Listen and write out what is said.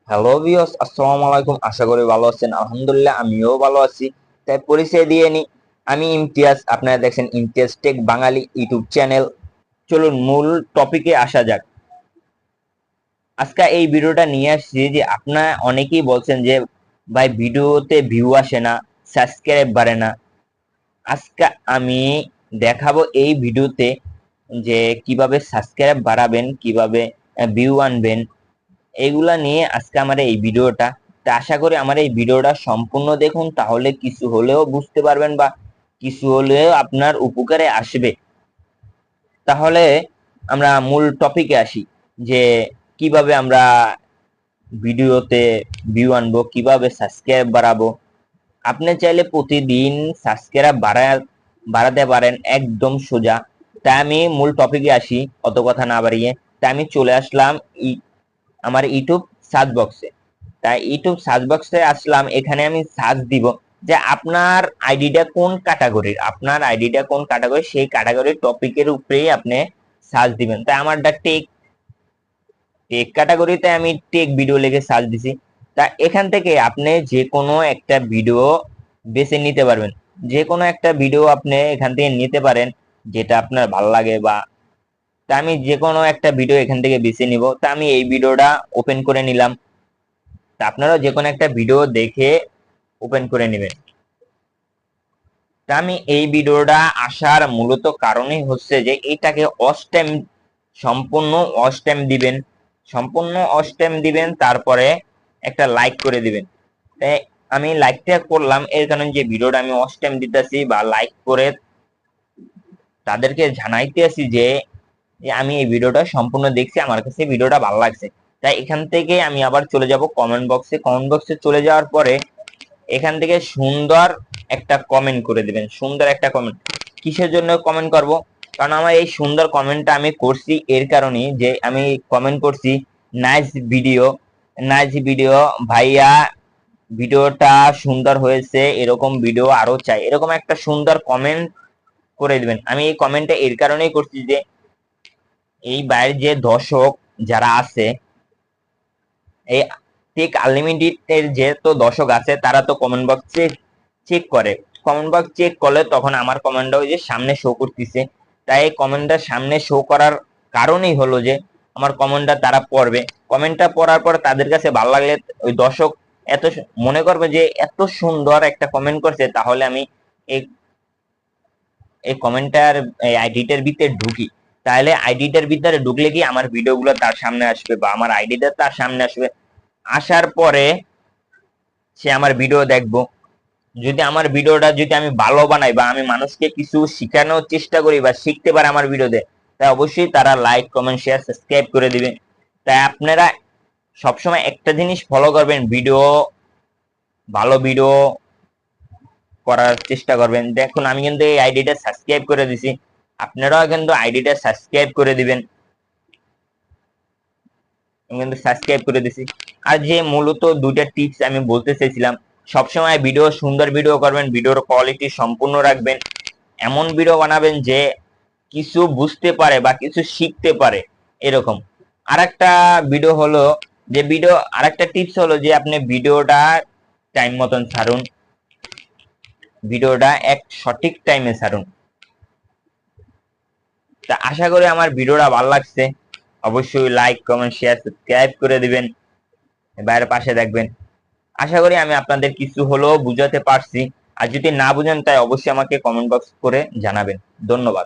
Hello viewers, আসসালামু আলাইকুম। আশা করি ভালো আছেন। আলহামদুলিল্লাহ আমিও ভালো আছি। তাই পরিচয় দিয়ে নি, আমি ইমতিয়াজ। আপনারা দেখছেন ইমতিয়াজ টেক বাঙালি ইউটিউব চ্যানেল। চলুন মূল টপিকে আসা যাক। আজকে এই ভিডিওটা নিয়ে আসছি যে আপনারা অনেকেই বলছেন যে ভাই ভিডিওতে ভিউ আসে না, সাবস্ক্রাইব বাড়ে না। আজকে আমি দেখাবো এই ভিডিওতে যে কিভাবে সাবস্ক্রাইব বাড়াবেন, কিভাবে ভিউ আনবেন। এইগুলা নিয়ে আজকে আমার এই ভিডিওটা। তা আশা করি আমার এই ভিডিওটা সম্পূর্ণ দেখুন, তাহলে কিছু হলেও বুঝতে পারবেন বা কিছু হলেও আপনার উপকারে আসবে। তাহলে আমরা মূল টপিকে আসি যে কিভাবে আমরা ভিডিওতে ভিউ আনবো, কিভাবে সাবস্ক্রাইব বাড়াবো। আপনি চাইলে প্রতিদিন সাবস্ক্রাইব বাড়াতে পারেন, একদম সোজা। তাই আমি মূল টপিকে আসি, অত কথা না বাড়িয়ে। তাই আমি চলে আসলাম আমার ইউটিউব সার্চ বক্সে। তাই ইউটিউব সার্চ বক্সে আসলাম, এখানে আমি সার্চ দিব যে আপনার আইডিটা কোন ক্যাটাগরির, সেই ক্যাটাগরির টপিকের উপরেই আপনি সার্চ দিবেন। তাই আমারটা টেক টেক ক্যাটাগরিতে আমি টেক ভিডিও লিখে সার্চ দিছি। তা এখান থেকে আপনি যে কোনো একটা ভিডিও বেছে নিতে পারবেন। যে কোনো একটা ভিডিও আপনি এখান থেকে নিতে পারেন, যেটা আপনার ভালো লাগে। বা তা আমি যে কোনো একটা ভিডিও এখান থেকে বেছে নিব। তা আমি এই ভিডিওটা ওপেন করে নিলাম। তা আপনারা যে কোনো একটা ভিডিও দেখে ওপেন করে নেবেন। তা আমি এই ভিডিওটা আসার মূলত কারণই হচ্ছে যে এটাকে অস্টেম, সম্পূর্ণ অস্টেম দিবেন। তারপরে একটা লাইক করে দিবেন। তাই আমি লাইকটা করলাম এর কারণে যে ভিডিওটা আমি অস্টেম দিতেছি বা লাইক করে তাদেরকে জানাইতে আছি যে আমি এই ভিডিওটা সম্পূর্ণ দেখছি, আমার কাছে ভিডিওটা ভালো লাগছে। তাই এখান থেকে আমি আবার চলে যাব কমেন্ট বক্সে চলে যাওয়ার পরে এখান থেকে সুন্দর একটা কমেন্ট করে দিবেন। সুন্দর একটা কমেন্ট কিসের জন্য কমেন্ট করব? কারণ আমার এই সুন্দর কমেন্টটা আমি করছি এর কারণে যে আমি কমেন্ট করছি নাইস ভিডিও, ভাইয়া, ভিডিওটা সুন্দর হয়েছে, এরকম ভিডিও আরো চাই। এরকম একটা সুন্দর কমেন্ট করে দিবেন। আমি এই কমেন্টটা এর কারণেই করছি যে এই বাইরের যে দর্শক যারা আছে, এই টেক আনলিমিটেড এর যে তো দর্শক আছে, তারা তো কমেন্ট বক্সে চেক করে। কমেন্ট বক্স চেক করলে তখন আমার কমেন্টটা ওই যে সামনে শো করতেছে। তাই কমেন্টটা সামনে শো করার কারণেই হলো যে আমার কমেন্টটা তারা পড়বে। কমেন্টটা পড়ার পর তাদের কাছে ভালো লাগলে ওই দর্শক এত মনে করবে যে এত সুন্দর একটা কমেন্ট করছে, তাহলে আমি এই এই কমেন্টার এই আইডিটার ভিতরে ঢুকি। তাহলে আইডিটার ভিতরে ঢুকলে কি আমার ভিডিওগুলো তার সামনে আসবে বা আমার আইডিটা তার সামনে আসবে। আসার পরে সে আমার ভিডিও দেখবো। যদি আমার ভিডিওটা যদি আমি ভালো বানাই বা আমি মানুষকে কিছু শেখানোর চেষ্টা করি বা শিখতে পারে আমার ভিডিওতে, তাই অবশ্যই তারা লাইক, কমেন্ট, শেয়ার, সাবস্ক্রাইব করে দিবে। তাই আপনারা সবসময় একটা জিনিস ফলো করবেন, ভালো ভিডিও করার চেষ্টা করবেন। দেখুন আমি কিন্তু এই আইডিটা সাবস্ক্রাইব করে দিছি, আপনারাও কিন্তু আইডিটা সাবস্ক্রাইব করে দিবেন। আমি কিন্তু সাবস্ক্রাইব করে দিছি। আর যে মূলত দুইটা টিপস আমি বলতে চাইছিলাম, সবসময় সুন্দর ভিডিও করবেন, ভিডিওর কোয়ালিটি সম্পূর্ণ রাখবেন, এমন ভিডিও বানাবেন যে কিছু বুঝতে পারে বা কিছু শিখতে পারে এরকম। আরেকটা ভিডিও হলো আরেকটা টিপস হলো যে আপনি ভিডিওটা টাইম মতন ছাড়ুন, ভিডিওটা এক সঠিক টাইমে ছাড়ুন। তা আশা করি আমার ভিডিওটা ভালো লাগছে। অবশ্যই লাইক, কমেন্ট, শেয়ার, সাবস্ক্রাইব করে দিবেন, বাইরের পাশে দেখবেন। আশা করি আমি আপনাদের কিছু হলেও বুঝাতে পারছি। আর যদি না বুঝেন তাই অবশ্যই আমাকে কমেন্ট বক্স করে জানাবেন। ধন্যবাদ।